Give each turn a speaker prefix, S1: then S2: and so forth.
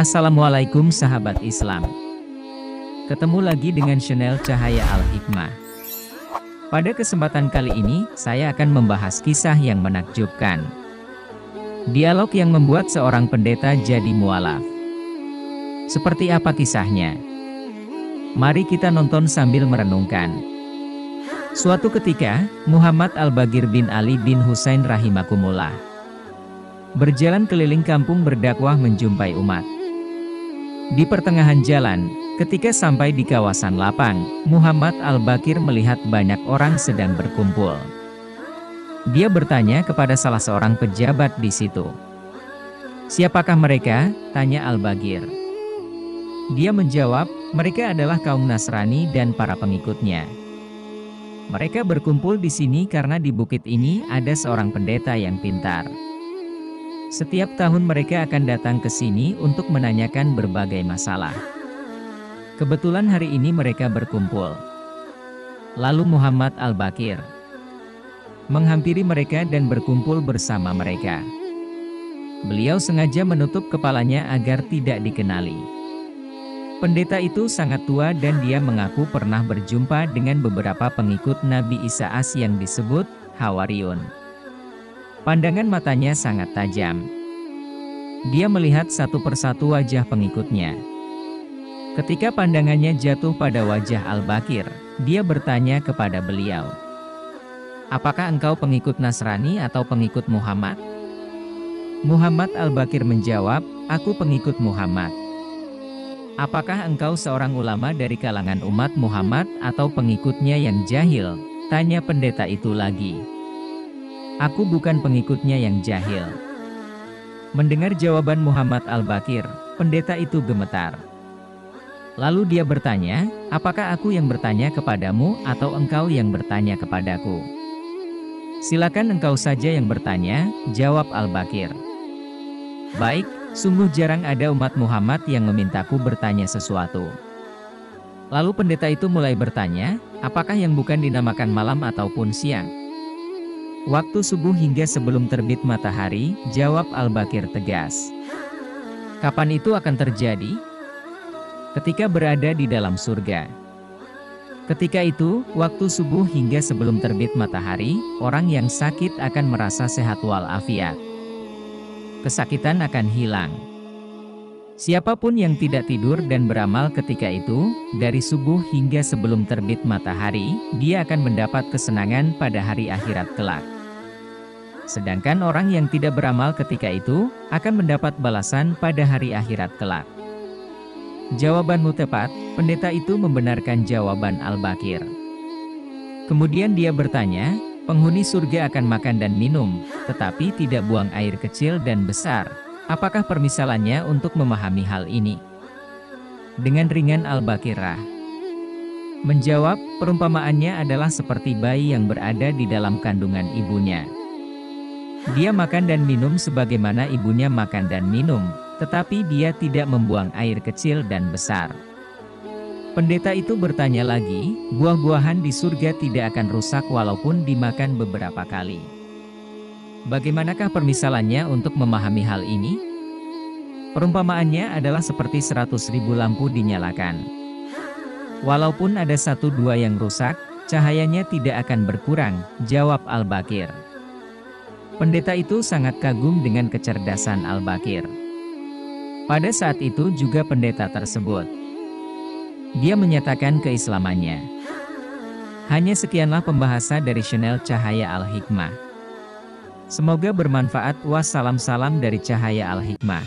S1: Assalamualaikum sahabat Islam. Ketemu lagi dengan channel Cahaya Al-Hikmah. Pada kesempatan kali ini, saya akan membahas kisah yang menakjubkan. Dialog yang membuat seorang pendeta jadi mualaf. Seperti apa kisahnya? Mari kita nonton sambil merenungkan. Suatu ketika, Muhammad Al-Baqir bin Ali bin Husain rahimakumullah berjalan keliling kampung berdakwah menjumpai umat. Di pertengahan jalan, ketika sampai di kawasan lapang, Muhammad Al-Baqir melihat banyak orang sedang berkumpul. Dia bertanya kepada salah seorang pejabat di situ. "Siapakah mereka?" tanya Al-Baqir. Dia menjawab, "Mereka adalah kaum Nasrani dan para pengikutnya. Mereka berkumpul di sini karena di bukit ini ada seorang pendeta yang pintar. Setiap tahun mereka akan datang ke sini untuk menanyakan berbagai masalah. Kebetulan hari ini mereka berkumpul." Lalu Muhammad Al-Baqir menghampiri mereka dan berkumpul bersama mereka. Beliau sengaja menutup kepalanya agar tidak dikenali. Pendeta itu sangat tua dan dia mengaku pernah berjumpa dengan beberapa pengikut Nabi Isa As yang disebut Hawariyun. Pandangan matanya sangat tajam. Dia melihat satu persatu wajah pengikutnya. Ketika pandangannya jatuh pada wajah Al-Baqir, dia bertanya kepada beliau, "Apakah engkau pengikut Nasrani atau pengikut Muhammad?" Muhammad Al-Baqir menjawab, "Aku pengikut Muhammad." "Apakah engkau seorang ulama dari kalangan umat Muhammad atau pengikutnya yang jahil?" tanya pendeta itu lagi. "Aku bukan pengikutnya yang jahil." Mendengar jawaban Muhammad Al-Baqir, pendeta itu gemetar. Lalu dia bertanya, "Apakah aku yang bertanya kepadamu atau engkau yang bertanya kepadaku?" "Silakan engkau saja yang bertanya," jawab Al-Baqir. "Baik, sungguh jarang ada umat Muhammad yang memintaku bertanya sesuatu." Lalu pendeta itu mulai bertanya, "Apakah yang bukan dinamakan malam ataupun siang?" "Waktu subuh hingga sebelum terbit matahari," jawab Al-Baqir tegas. "Kapan itu akan terjadi?" "Ketika berada di dalam surga." Ketika itu, waktu subuh hingga sebelum terbit matahari, orang yang sakit akan merasa sehat walafiat. Kesakitan akan hilang. Siapapun yang tidak tidur dan beramal ketika itu, dari subuh hingga sebelum terbit matahari, dia akan mendapat kesenangan pada hari akhirat kelak. Sedangkan orang yang tidak beramal ketika itu, akan mendapat balasan pada hari akhirat kelak. "Jawabanmu tepat," pendeta itu membenarkan jawaban Al-Baqir. Kemudian dia bertanya, "Penghuni surga akan makan dan minum, tetapi tidak buang air kecil dan besar. Apakah permisalannya untuk memahami hal ini?" Dengan ringan Al-Baqir menjawab, "Perumpamaannya adalah seperti bayi yang berada di dalam kandungan ibunya. Dia makan dan minum sebagaimana ibunya makan dan minum, tetapi dia tidak membuang air kecil dan besar." Pendeta itu bertanya lagi, "Buah-buahan di surga tidak akan rusak walaupun dimakan beberapa kali. Bagaimanakah permisalannya untuk memahami hal ini?" "Perumpamaannya adalah seperti 100.000 lampu dinyalakan. Walaupun ada 1-2 yang rusak, cahayanya tidak akan berkurang," jawab Al-Baqir. Pendeta itu sangat kagum dengan kecerdasan Al-Baqir. Pada saat itu juga pendeta tersebut, dia menyatakan keislamannya. Hanya sekianlah pembahasan dari channel Cahaya Al-Hikmah. Semoga bermanfaat. Wassalam, salam dari Cahaya Al-Hikmah.